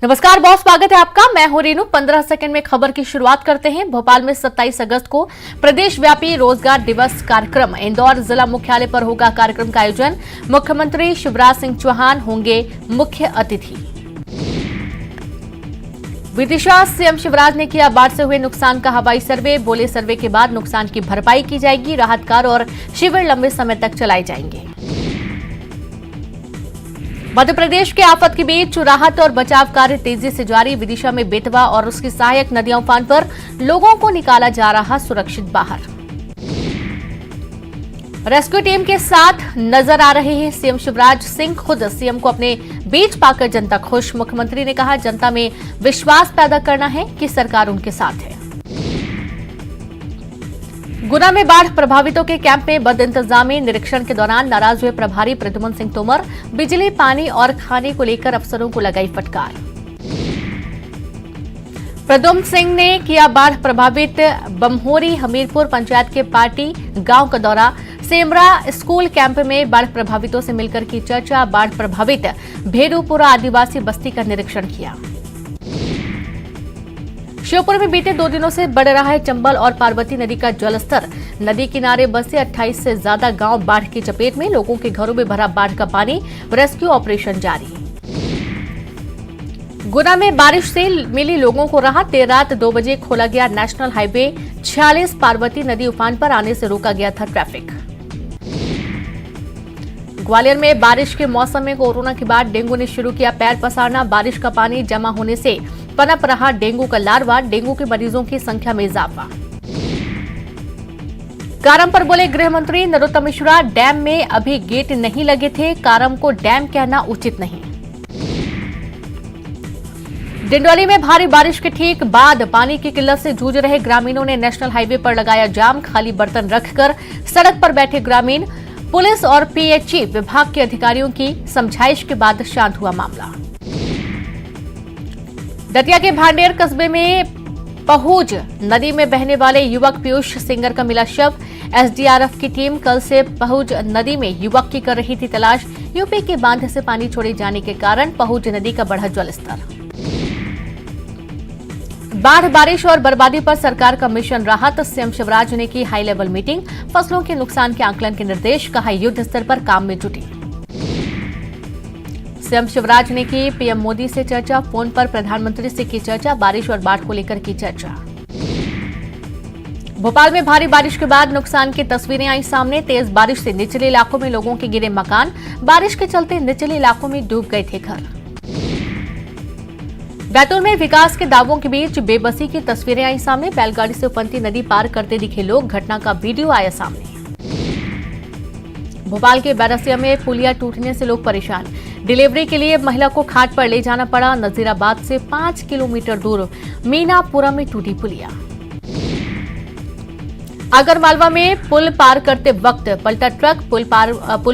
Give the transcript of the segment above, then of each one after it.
नमस्कार बहुत स्वागत है आपका। मैं हूं रेनू। 15 सेकंड में खबर की शुरुआत करते हैं। भोपाल में 27 अगस्त को प्रदेश व्यापी रोजगार दिवस कार्यक्रम। इंदौर जिला मुख्यालय पर होगा कार्यक्रम का आयोजन। मुख्यमंत्री शिवराज सिंह चौहान होंगे मुख्य अतिथि। विदिशा सीएम शिवराज ने किया बाढ़ से हुए नुकसान का हवाई सर्वे। बोले सर्वे के बाद नुकसान की भरपाई की जाएगी। राहत कार्य और शिविर लंबे समय तक चलाए जाएंगे। मध्य प्रदेश के आफत के बीच राहत और बचाव कार्य तेजी से जारी। विदिशा में बेतवा और उसकी सहायक नदियां उफान पर, लोगों को निकाला जा रहा सुरक्षित बाहर। रेस्क्यू टीम के साथ नजर आ रहे हैं सीएम शिवराज सिंह। खुद सीएम को अपने बीच पाकर जनता खुश। मुख्यमंत्री ने कहा जनता में विश्वास पैदा करना है कि सरकार उनके साथ है। गुना में बाढ़ प्रभावितों के कैंप में बद इंतजामी। निरीक्षण के दौरान नाराज हुए प्रभारी प्रद्युमन सिंह तोमर। बिजली, पानी और खाने को लेकर अफसरों को लगाई फटकार। प्रद्युमन सिंह ने किया बाढ़ प्रभावित बमहोरी हमीरपुर पंचायत के पार्टी गांव का दौरा। सेमरा स्कूल कैंप में बाढ़ प्रभावितों से मिलकर की चर्चा। बाढ़ प्रभावित भेरूपुरा आदिवासी बस्ती का निरीक्षण किया। श्योपुर में बीते 2 दिनों से बढ़ रहा है चंबल और पार्वती नदी का जलस्तर। नदी किनारे बसे 28 से ज्यादा गांव बाढ़ की चपेट में। लोगों के घरों में भरा बाढ़ का पानी। रेस्क्यू ऑपरेशन जारी। गुना में बारिश से मिली लोगों को राहत। देर रात 2 बजे खोला गया नेशनल हाईवे 46। पार्वती नदी उफान पर आने से रोका गया था ट्रैफिक। ग्वालियर में बारिश के मौसम में कोरोना के बाद डेंगू ने शुरू किया पैर पसारना। बारिश का पानी जमा होने से पनप रहा डेंगू का लार्वा। डेंगू के मरीजों की संख्या में इजाफा। कारम पर बोले गृह मंत्री नरोत्तम मिश्रा। डैम में अभी गेट नहीं लगे थे। कारम को डैम कहना उचित नहीं। डिंडौली में भारी बारिश के ठीक बाद पानी की किल्लत से जूझ रहे ग्रामीणों ने नेशनल हाईवे पर लगाया जाम। खाली बर्तन रखकर सड़क पर बैठे ग्रामीण। पुलिस और पीएचई विभाग के अधिकारियों की समझाइश के बाद शांत हुआ मामला। दतिया के भांडेर कस्बे में पहुज नदी में बहने वाले युवक पीयूष सिंगर का मिला शव। एसडीआरएफ की टीम कल से पहुज नदी में युवक की कर रही थी तलाश। यूपी के बांध से पानी छोड़े जाने के कारण पहुज नदी का बढ़ा जलस्तर। बाढ़, बारिश और बर्बादी पर सरकार का मिशन राहत। सीएम शिवराज ने की हाई लेवल मीटिंग। फसलों के नुकसान के आंकलन के निर्देश। कहा युद्ध स्तर पर काम में जुटी। सीएम शिवराज ने की पीएम मोदी से चर्चा। फोन पर प्रधानमंत्री से की चर्चा। बारिश और बाढ़ को लेकर की चर्चा। भोपाल में भारी बारिश के बाद नुकसान की तस्वीरें आई सामने। तेज बारिश से निचले इलाकों में लोगों के गिरे मकान। बारिश के चलते निचले इलाकों में डूब गए थे घर। बैतूल में विकास के दावों के बीच बेबसी की तस्वीरें आई सामने। बैलगाड़ी से उफनती नदी पार करते दिखे लोग। घटना का वीडियो आया सामने। भोपाल के बैरसिया में पुलिया टूटने से लोग परेशान। डिलीवरी के लिए महिला को खाट पर ले जाना पड़ा। नजीराबाद से 5 किलोमीटर दूर मीनापुरा में टूटी पुलिया। आगरमालवा में पुल पार करते वक्त पलटा ट्रक। पुल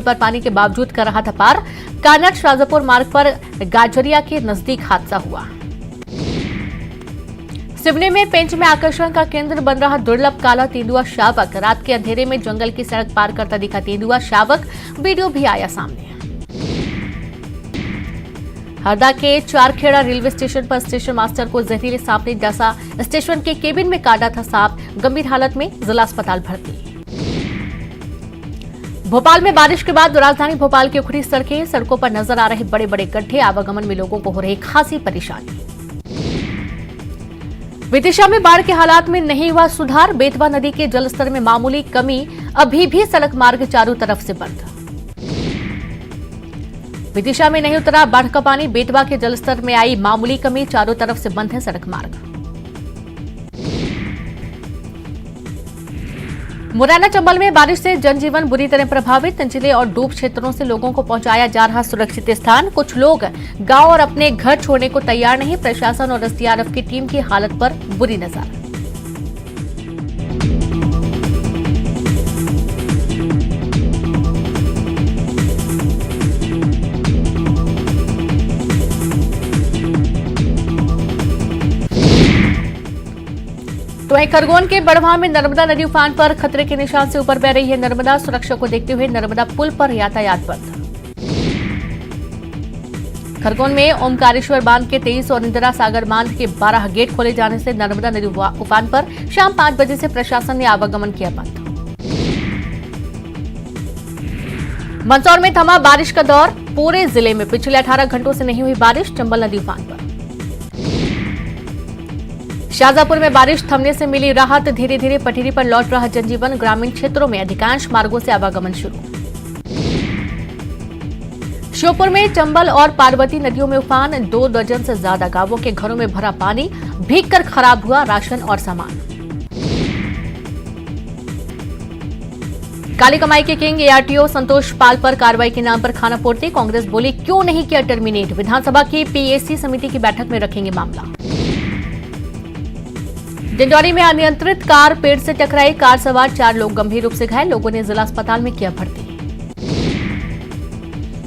पर पानी के बावजूद कर रहा था पार। कानट शाजापुर मार्ग पर गाजरिया के नजदीक हादसा हुआ। सिवनी में पेंच में आकर्षण का केंद्र बन रहा दुर्लभ काला तेंदुआ शावक। रात के अंधेरे में जंगल की सड़क पार करता दिखा तेंदुआ शावक। वीडियो भी आया सामने। हरदा के चारखेड़ा रेलवे स्टेशन पर स्टेशन मास्टर को जहरीले सांप ने डसा। स्टेशन के केबिन में काटा था सांप। गंभीर हालत में जिला अस्पताल भर्ती। भोपाल में बारिश के बाद राजधानी भोपाल की उखड़ी सड़कें। सड़कों पर नजर आ रहे बड़े बड़े गड्ढे। आवागमन में लोगों को हो रही खासी परेशानी। विदिशा में बाढ़ के हालात में नहीं हुआ सुधार। बेतवा नदी के जलस्तर में मामूली कमी। अभी भी सड़क मार्ग चारों तरफ से बंद। विदिशा में नहीं उतरा बाढ़ का पानी। बेतवा के जलस्तर में आई मामूली कमी। चारों तरफ से बंद है सड़क मार्ग। मुरैना चंबल में बारिश से जनजीवन बुरी तरह प्रभावित। निचले और डूब क्षेत्रों से लोगों को पहुंचाया जा रहा सुरक्षित स्थान। कुछ लोग गांव और अपने घर छोड़ने को तैयार नहीं। प्रशासन और एसडीआरएफ की टीम की हालत पर बुरी नजर। तो वहीं खरगोन के बड़वा में नर्मदा नदी उफान पर खतरे के निशान से ऊपर बह रही है नर्मदा। सुरक्षा को देखते हुए नर्मदा पुल पर यातायात बंद। खरगोन में ओमकारेश्वर बांध के 23 और इंदिरा सागर बांध के 12 गेट खोले जाने से नर्मदा नदी उफान पर। शाम 5 बजे से प्रशासन ने आवागमन किया बंद। मंदसौर में थमा बारिश का दौर। पूरे जिले में पिछले 18 घंटों से नहीं हुई बारिश। चंबल नदी उफान पर। शाहजहांपुर में बारिश थमने से मिली राहत। धीरे धीरे पटरी पर लौट रहा जनजीवन। ग्रामीण क्षेत्रों में अधिकांश मार्गों से आवागमन शुरू। श्योपुर में चंबल और पार्वती नदियों में उफान। 2 दर्जन से ज्यादा गांवों के घरों में भरा पानी। भीगकर खराब हुआ राशन और सामान। काली कमाई के किंग एआरटीओ संतोष पाल पर कार्रवाई के नाम पर खानापूर्ति। कांग्रेस बोली क्यों नहीं किया टर्मिनेट। विधानसभा की पीएसी समिति की बैठक में रखेंगे मामला। डिंडौरी में अनियंत्रित कार पेड़ से टकराई। कार सवार 4 लोग गंभीर रूप से घायल। लोगों ने जिला अस्पताल में किया भर्ती।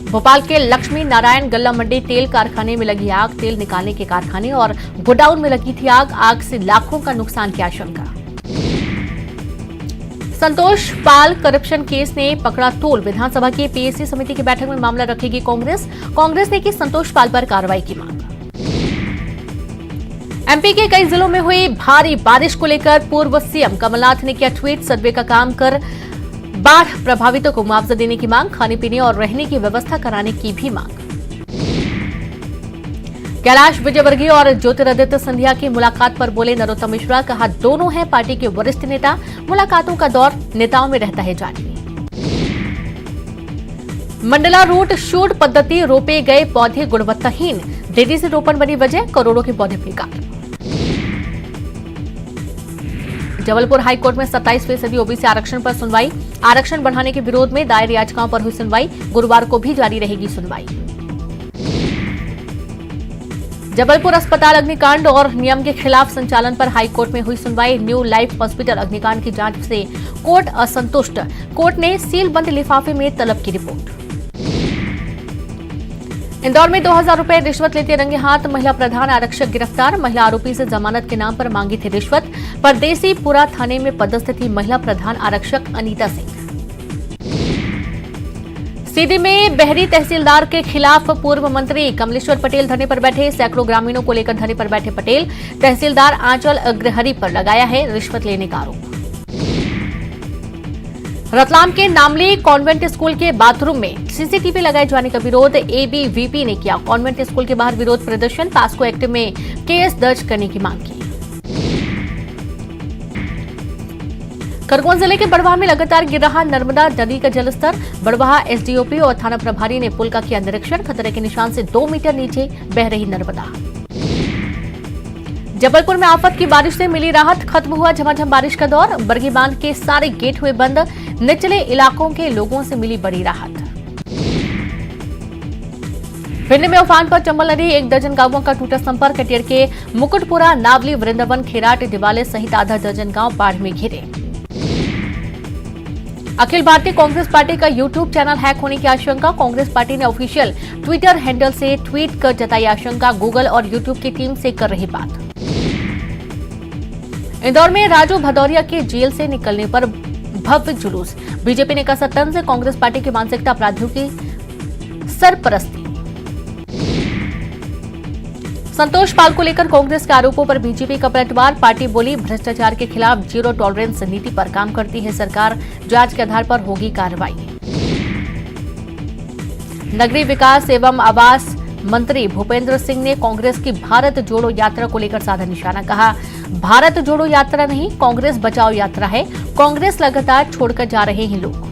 भोपाल के लक्ष्मी नारायण गल्ला मंडी तेल कारखाने में लगी आग। तेल निकालने के कारखाने और गोडाउन में लगी थी आग। आग से लाखों का नुकसान की आशंका। संतोष पाल करप्शन केस ने पकड़ा तूल। विधानसभा की पीएसी समिति की बैठक में मामला रखेगी कांग्रेस। कांग्रेस ने की संतोष पाल पर कार्रवाई की मांग। एमपी के कई जिलों में हुई भारी बारिश को लेकर पूर्व सीएम कमलनाथ ने किया ट्वीट। सर्वे का काम कर बाढ़ प्रभावितों को मुआवजा देने की मांग। खाने पीने और रहने की व्यवस्था कराने की भी मांग। कैलाश विजयवर्गीय और ज्योतिरादित्य सिंधिया की मुलाकात पर बोले नरोत्तम मिश्रा। कहा दोनों हैं पार्टी के वरिष्ठ नेता। मुलाकातों का दौर नेताओं में रहता है जानिए। मंडला रूट शूट पद्धति रोपे गए पौधे गुणवत्ताहीन। देरी से रोपण बनी वजह। करोड़ों के पौधे बेकार। जबलपुर हाईकोर्ट में 27% ओबीसी आरक्षण पर सुनवाई। आरक्षण बढ़ाने के विरोध में दायर याचिकाओं पर हुई सुनवाई। गुरुवार को भी जारी रहेगी सुनवाई। जबलपुर अस्पताल अग्निकांड और नियम के खिलाफ संचालन पर हाईकोर्ट में हुई सुनवाई। न्यू लाइफ हॉस्पिटल अग्निकांड की जांच से कोर्ट असंतुष्ट। कोर्ट ने सील बंद लिफाफे में तलब की रिपोर्ट। इंदौर में 2000 रुपए रिश्वत लेते रंगे हाथ महिला प्रधान आरक्षक गिरफ्तार। महिला आरोपी से जमानत के नाम पर मांगी थी रिश्वत। परदेसीपुरा थाने में पदस्थ थी महिला प्रधान आरक्षक अनीता सिंह। सीधी में बहरी तहसीलदार के खिलाफ पूर्व मंत्री कमलेश्वर पटेल धरने पर बैठे। सैकड़ों ग्रामीणों को लेकर धरने पर बैठे पटेल। तहसीलदार आंचल अग्रहरी पर लगाया है रिश्वत लेने का आरोप। रतलाम के नामली कॉन्वेंट स्कूल के बाथरूम में सीसीटीवी लगाए जाने का विरोध। एबीवीपी ने किया कॉन्वेंट स्कूल के बाहर विरोध प्रदर्शन। पास्को एक्ट में केस दर्ज करने की मांग की। खरगोन जिले के बड़वाह में लगातार गिर रहा नर्मदा नदी का जलस्तर। बड़वाह एसडीओपी और थाना प्रभारी ने पुल का किया निरीक्षण। खतरे के निशान से 2 मीटर नीचे बह रही नर्मदा। जबलपुर में आफत की बारिश से मिली राहत। खत्म हुआ झमाझम बारिश का दौर। बरगी बांध के सारे गेट हुए बंद। निचले इलाकों के लोगों से मिली बड़ी राहत। भिंड में उफान पर चंबल नदी। 1 दर्जन गांवों का टूटा संपर्क। कटियर के मुकुटपुरा, नावली, वृंदावन, खेराट, दिवाले सहित आधा दर्जन गांव बाढ़ में घिरे। अखिल भारतीय कांग्रेस पार्टी का यूट्यूब चैनल हैक होने की आशंका। कांग्रेस पार्टी ने ऑफिशियल ट्विटर हैंडल से ट्वीट कर जताई आशंका। गूगल और यूट्यूब की टीम से कर रही बात। इंदौर में राजू भदौरिया के जेल से निकलने पर भव्य जुलूस। बीजेपी ने कसा तंज। कांग्रेस पार्टी की मानसिकता अपराधियों की सरपरस्ती। संतोष पाल को लेकर कांग्रेस के आरोपों पर बीजेपी का पलटवार। पार्टी बोली भ्रष्टाचार के खिलाफ जीरो टॉलरेंस नीति पर काम करती है सरकार। जांच के आधार पर होगी कार्रवाई। नगरीय विकास एवं आवास मंत्री भूपेंद्र सिंह ने कांग्रेस की भारत जोड़ो यात्रा को लेकर साधा निशाना। कहा भारत जोड़ो यात्रा नहीं, कांग्रेस बचाओ यात्रा है। कांग्रेस लगातार छोड़कर जा रहे हैं लोग।